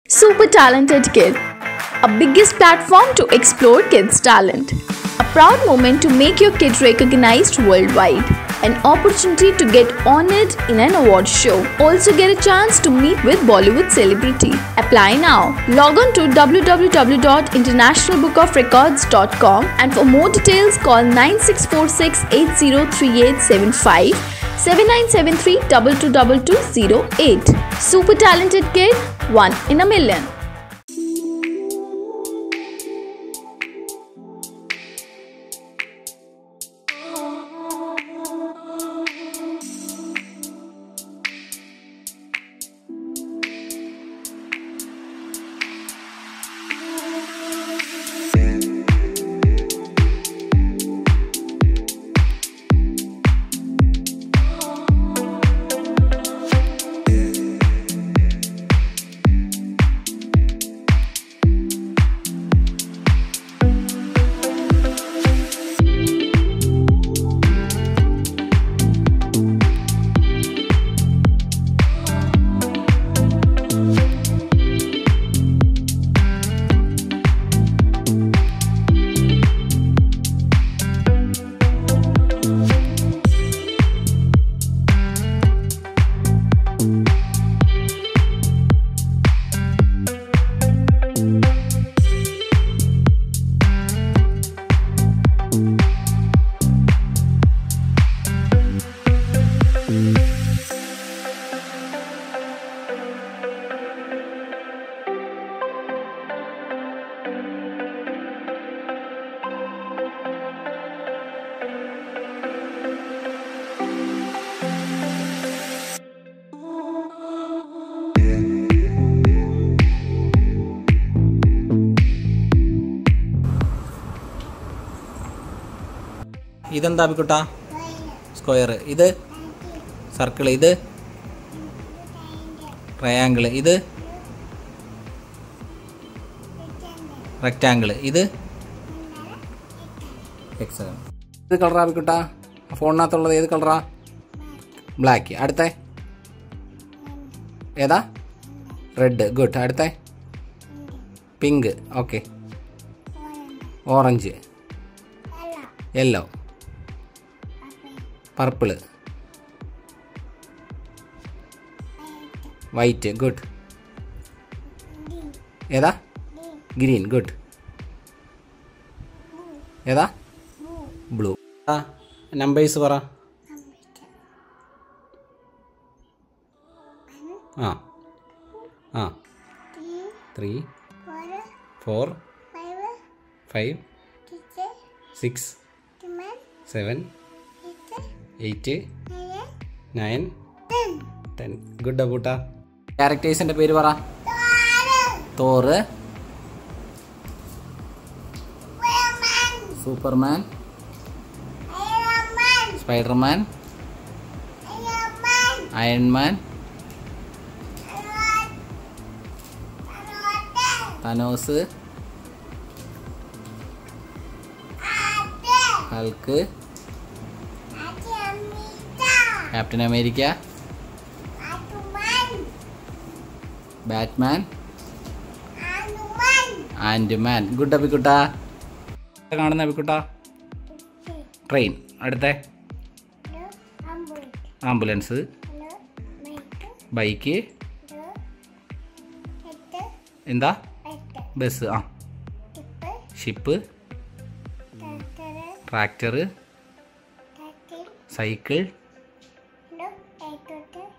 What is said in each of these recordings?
Super Talented Kid, a biggest platform to explore kids' talent. A proud moment to make your kid recognized worldwide. An opportunity to get honored in an award show. Also get a chance to meet with Bollywood celebrity. Apply now. Log on to www.internationalbookofrecords.com and for more details call 9646803875 7973 222208. Super Talented Kid, one in a million. ഇതെന്താ അബിക്കുട്ടാ? Square. ഇത് circle. ഇത് triangle. ഇത് rectangle. ഇത് hexagon. ഇത് കളറാ അബിക്കുട്ടാ? ഫോണിനകത്തുള്ളത് ഏത് കളറാ? Black. അടുത്ത ഏതാ? റെഡ്. ഗുഡ്. അടുത്ത pink. Okay. Orange. Yellow. Purple. White. Good. ഏതാ? ഗ്രീൻ. ഗുഡ്. ഏതാ? ബ്ലൂ. നമ്പേഴ്സ് പറ. ആ ആ 3 4 5 6 7 8 9 10. ഗുഡ് അബൂട്ട. ക്യാരക്ടേഴ്സിന്റെ പേര് പറ. Thor, Superman, Spiderman, Ironman, Thanos, Hulk, Captain America, Batman, Antman. Good Abikkutta. കാണുന്ന അബിക്കുട്ട? ട്രെയിൻ. അടുത്ത ആംബുലൻസ്, ബൈക്ക്, എന്താ? ബസ്. ആ ship, tractor, cycle,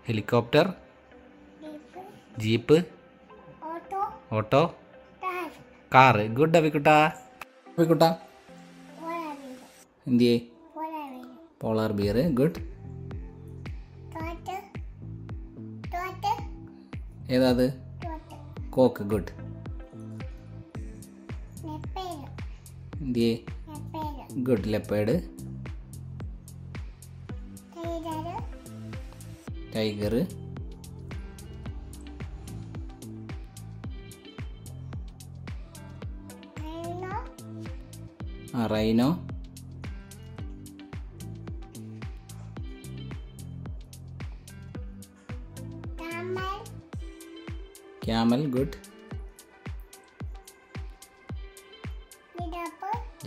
helicopter, jeep, auto, car. Good Abikkutta. Abikkutta എന്തിയേ? Polar bear. ഗുഡ്. ഏതാ അത്? കോക്ക്. ഗുഡ്. എന്തിയേ? Good. Leopard, tiger, rhino, Camel, good.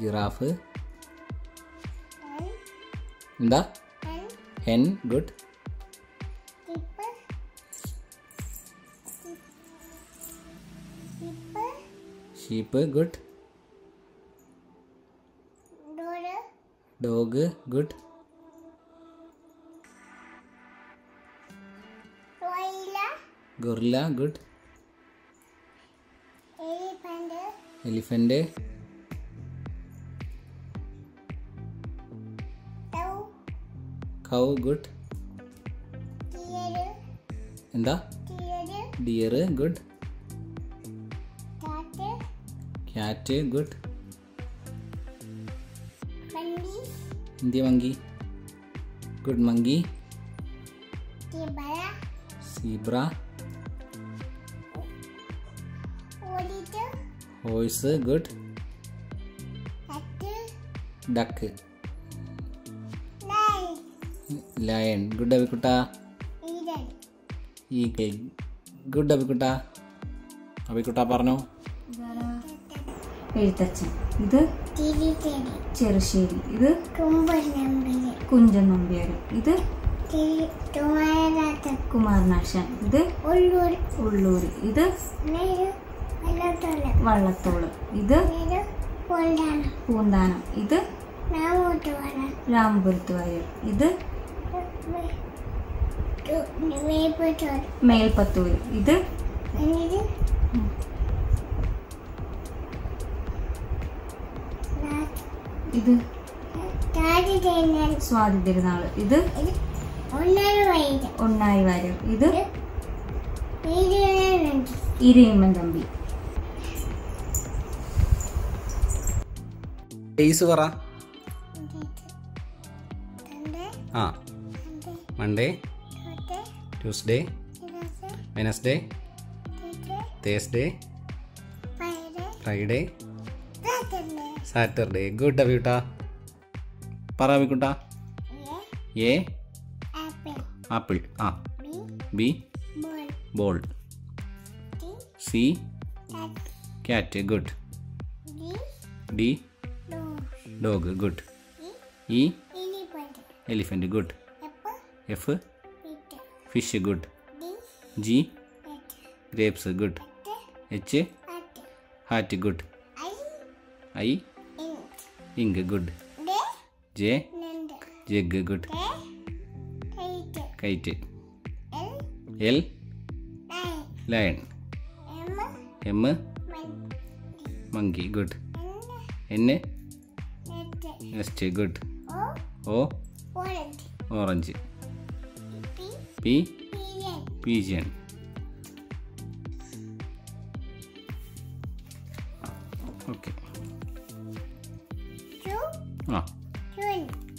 Giraffe. എന്താ? hen. Good. sheep. Good. dog. Good. gorilla. Good. elephant. cow. Good. എന്താ? deer. Good. cat. Good. India monkey. Good. monkey. zebra. horse. Good. duck. lion. Good. abikutta. eagle. Good. abikutta പറഞ്ഞോ. എഴുത്തച്ഛൻ. ഇത് ചെറുശ്ശേരി. ഇത് കുഞ്ചൻ നമ്പ്യാർ. ഇത് കുമാരനാശാൻ. ഇത് ഉള്ളൂർ. ഇത് വള്ളത്തോള്. ഇത് പൂന്താനം. ഇത് രാമപുരത്ത് വയൽ. ഇത് മേൽപ്പത്തൂർ. ഇത് ഇത് സ്വാതി തിരുനാള്. ഇത് ഒണ്ണായി വാരം. ഇത് ഇരയിമ്മൻ തമ്പി. ഡേയ്സ് പറ. ആ Monday, Tuesday, Wednesday, Thursday, Friday, Saturday. Good Abikkutta. പറ അബിക്കുട്ടാ. A apple. ആ B ball. C cat. Good. D dog. Good. E elephant. Good. F fish. Good. G grapes. Good. H hat. Good. I ink. Good. J jug. Good. Kite. L lion. M monkey. Good. N nest. Good. O orange. P pigeon. Okay.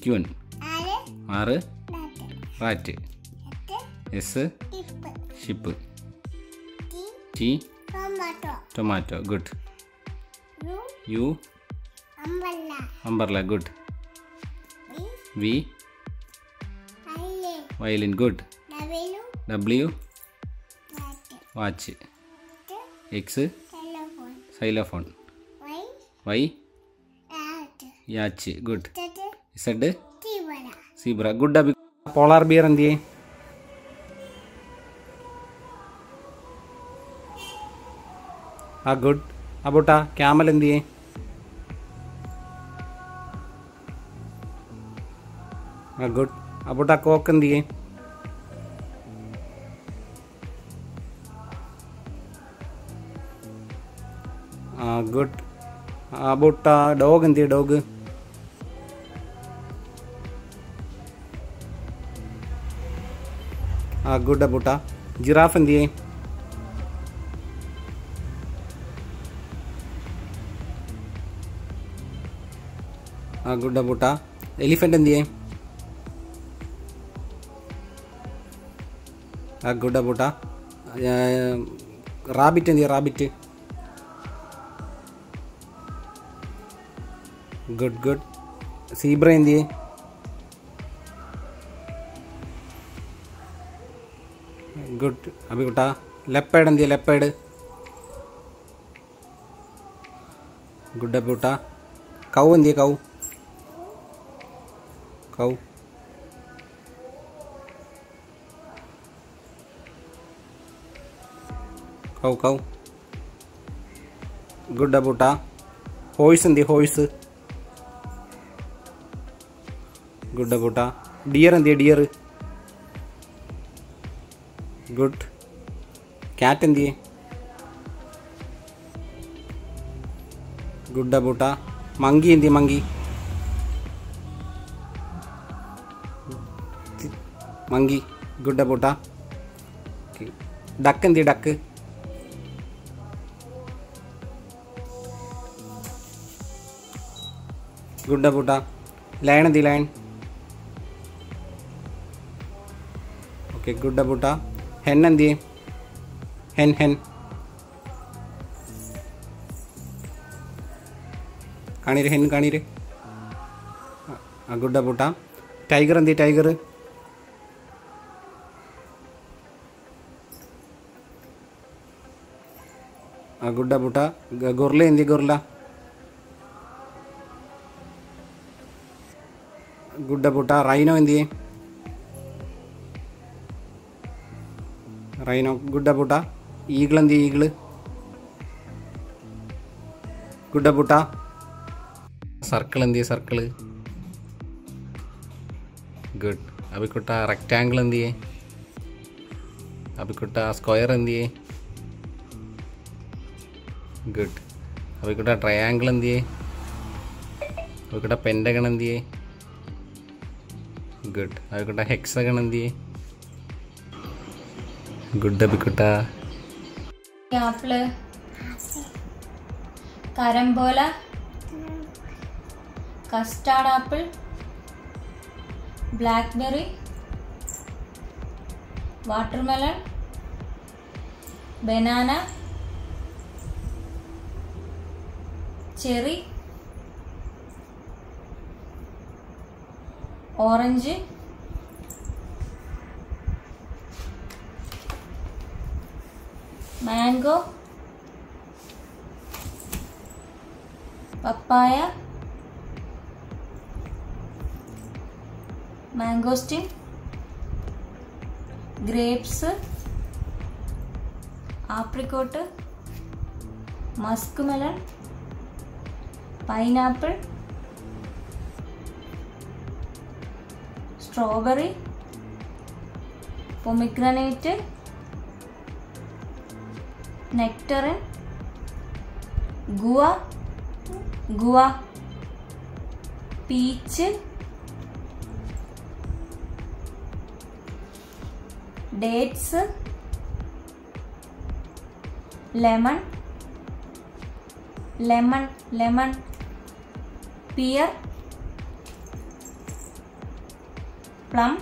Queen. R rat. S ship. T tomato. Good. U umbrella. Good. V violin. Good. W watch. X xylophone. Y yacht. Good. Z zebra. Good. Polar bear എന്തിയെ? ആ good. അബൂട്ടാ camel എന്തിയെ? ആ good. അബൂട്ടാ coke എന്തിയെ? ആ good. അബൂട്ടാ dog എന്തിയെ? Dog. ആ good അബൂട്ടാ. Giraffe എന്തിയെ? ആ ഗുഡ് അബൂട്ടാ. എലിഫൻ്റ് എന്തിയെ? ആ ഗുഡ് അബൂട്ടാ. റാബിറ്റ് എന്തിയെ? റാബിറ്റ്. Good good. സീബ്ര എന്തിയെ? ഗുഡ് അബികുട്ടാ. ലെപ്പേഡ് എന്തിയെ? ലെപ്പേഡ്. ഗുഡ് അബികുട്ടാ. കൗ എന്തിയെ കൗ കൗ കൗ കൗ ഗുഡ് അബൂട്ട ഹോഴ്സ് എന്തിയെ ഹോഴ്സ് ഗുഡ് അബൂട്ട ഡിയർ എന്തിയെ ഡിയർ ഗുഡ് ക്യാറ്റ് എന്തിയെ ഗുഡ് അബൂട്ട മങ്കി എന്തിയെ മങ്കി മങ്കി ഗുഡ് അബൂട്ട ഡക്ക് എന്തിയെ ഡക്ക് ഗുഡ് അബൂട്ട ലയൺ എന്തി lion okay good Abootta hen എന്തിയെ hen hen കാണിര് hen കാണിര് ഗുഡ് അബൂട്ട ടൈഗർ എന്തിയെ ടൈഗർ ഗുഡ് അബൂട്ട ഗൊർല എന്തിയെ ഗൊർല ഗുഡ് അബൂട്ട റൈനോ എന്തിയെ റൈനോ ഗുഡ് അബൂട്ട ഈഗിൾ എന്തിയെ ഈഗിള് ഗുഡ് അബൂട്ട സർക്കിൾ എന്തിയെ സർക്കിള് ഗുഡ് അബിക്കുട്ട റെക്റ്റാങ്കിൾ എന്തിയെ അബിക്കുട്ട സ്ക്വയർ എന്തിയെ ഗുഡ് അബിക്കുട്ട ട്രയാങ്കിൾ എന്തിയെ അബിക്കുട്ട പെൻറ്റഗൺ എന്തിയെ ഗുഡ് അബിക്കുട്ട ഹെക്സഗൺ എന്തിയെ good Abikkutta apple carambola custard apple blackberry watermelon banana cherry orange mango papaya mangosteen grapes apricot Musk melon pineapple strawberry pomegranate nectarine guava peach dates lemon pear plum